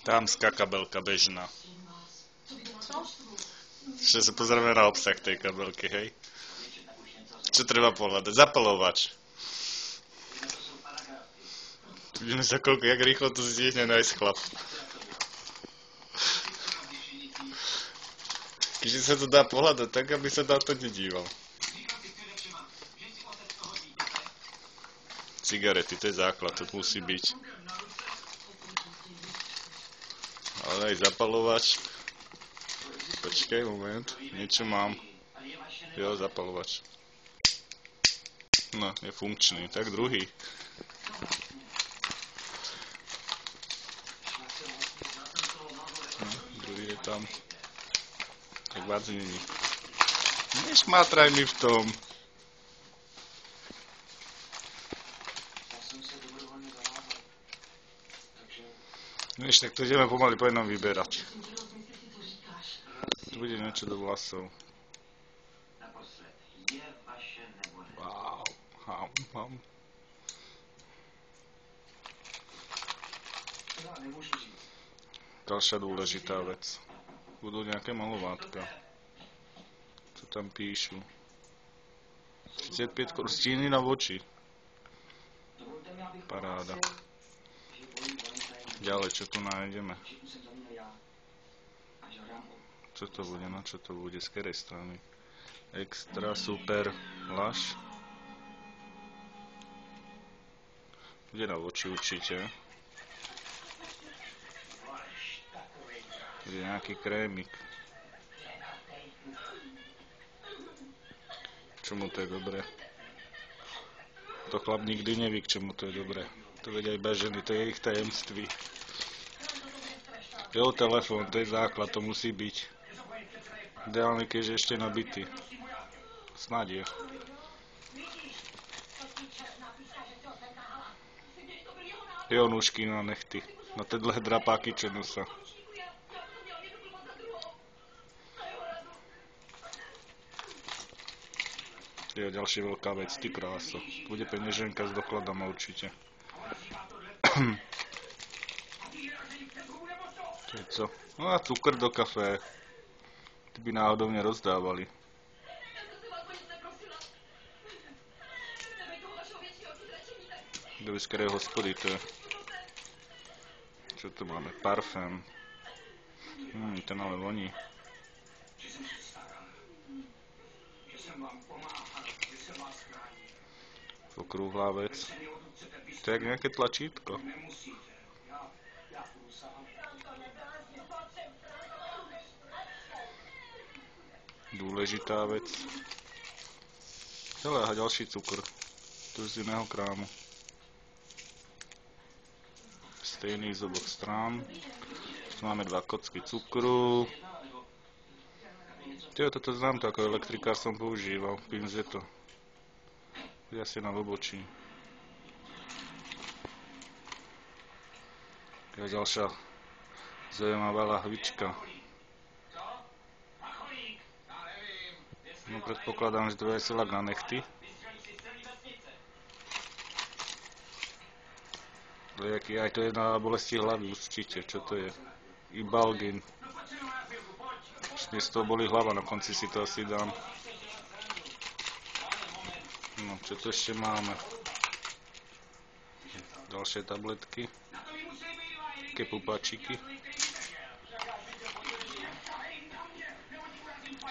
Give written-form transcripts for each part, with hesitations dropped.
Dámska kabelka bežná. Co? Ešte sa pozrieme na obsah tej kabelky, hej? Čo treba pohľadať? Zapalovač. Vidíme sa koľko, jak rýchlo to stihne nájsť chlap. Keďže sa to dá pohľadať tak, aby sa na to nedíval. Cigarety, to je základ, to musí byť. Ale aj zapalovač. Počkej, moment, niečo mám. Jo, zapalovač. No, je funkčný, tak druhý. No, druhý je tam. Tak vás není. Nešmátraj mi v tom. Vieš, tak to ideme pomaly po jednom vyberať. Tu bude niečo do vlasov. Wow, mám. Ďalšia dôležitá vec. Budú nejaké malovátka. Čo tam píšu? 35 stíny na voči. Paráda. Ďalej, čo tu nájdeme? Čo to bude? No čo to bude? Z ktorej strany? Extra super laš. Bude na voči určite. Bude nejaký krémik. Čomu to je dobré? To chlap nikdy neví, k čomu to je dobré. To vedia iba ženy, to je ich tajemství. Jo, telefón, to je základ, to musí byť. Ideálne, keďže ešte nabitý. Snáď je. Jo, nůžky na nechty. Na tyhle drapáky černosa. Je ďalšia veľká vec, ty kráso. Bude peňaženka s dokladama určite. To je co? No a cukr do kafé. Ty by náhodou nerozdávali. Do vyskrej hospody to je. Čo tu máme? Parfém. Ten ale voní. Okrúhlá vec. To je jak nejaké tlačítko. Dôležitá vec. Hele, a ďalší cukr. Tu z iného krámu. Stejný z oboch strán. Tu máme 2 kocky cukru. Toto znám, to ako elektrikár som používal. Pinzeto. Je asi na obočí. Je ďalšia zaujímavá lahvička. No predpokladám, že to je silák na nechty. Aj to je na bolesti hlavy určite. Čo to je? Ibalgin. Dnes z toho bolí hlava, na konci si to asi dám. No, čo tu ešte máme? Ďalšie tabletky. Také pupačiky.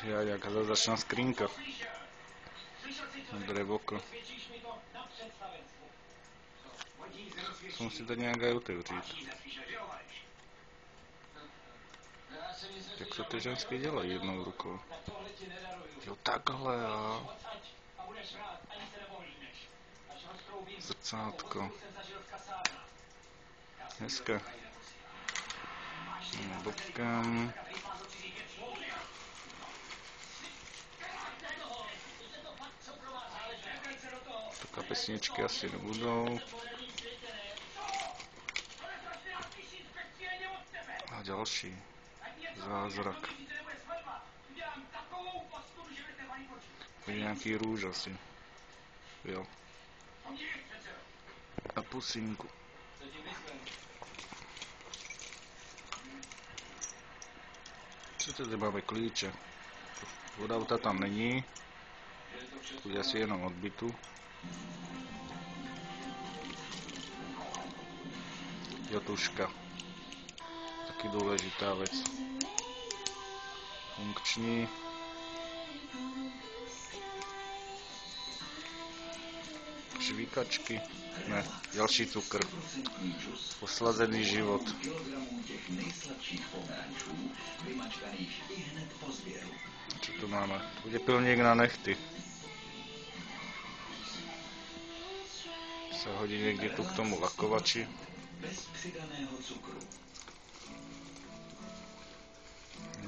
Jaká zázračná skrinka. Drevoko. Som si to nejak aj otevřít. Jak sa to ženské dělají jednou rukou? Jo, takhle, a... Zrcátko. Hezké. Bobkám. To kapesničky asi nebudou. A ďalší. Zázrak. To je nejaký rúž asi. Jo. A pusinku. Co tady máme klíče? Od auta tam není. Tu je asi jenom od bytu. Jotuška. Taky důležitá věc. Funkční. Žvíkačky. Ne, další cukr. Poslazený život. Co tu máme? Tu je pilník na nechty. Se hodí někdy tu k tomu lakovači.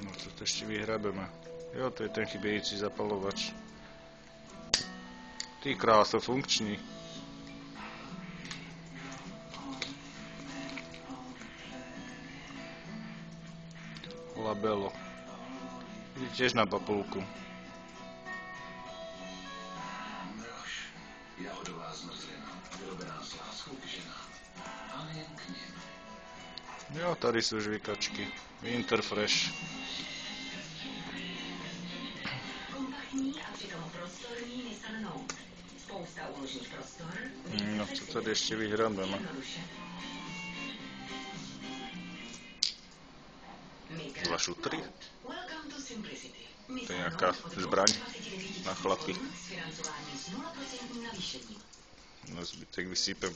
No, co to ještě vyhrabeme? Jo, to je ten chybějící zapalovač. Ty kráso, funkční. Labelo. Je těž na papulku. Jo, tady jsou žvíkačky. Winterfresh. No, co tady ještě vyhrabeme? Dva šutry? To je nějaká zbraň na chlapy. No, zbytek vysypeme.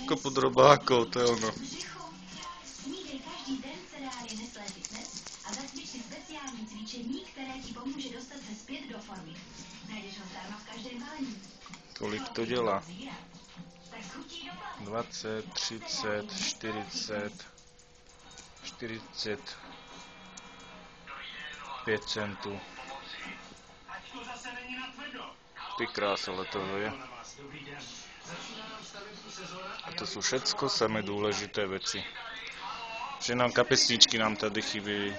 Kopu drobákov, to je ono. Snídej každý den cereálie Nestlé Fitness a zacvič si speciální cvičení, které ti pomůže dostat se zpět do formy. Najdeš ho zdarma v každém balení. Kolik to dělá? 20, 30, 40, 45 centů. Ty krása, ale to je. A to jsou všecko samé důležité věci. Že nám kapesničky nám tady chybí.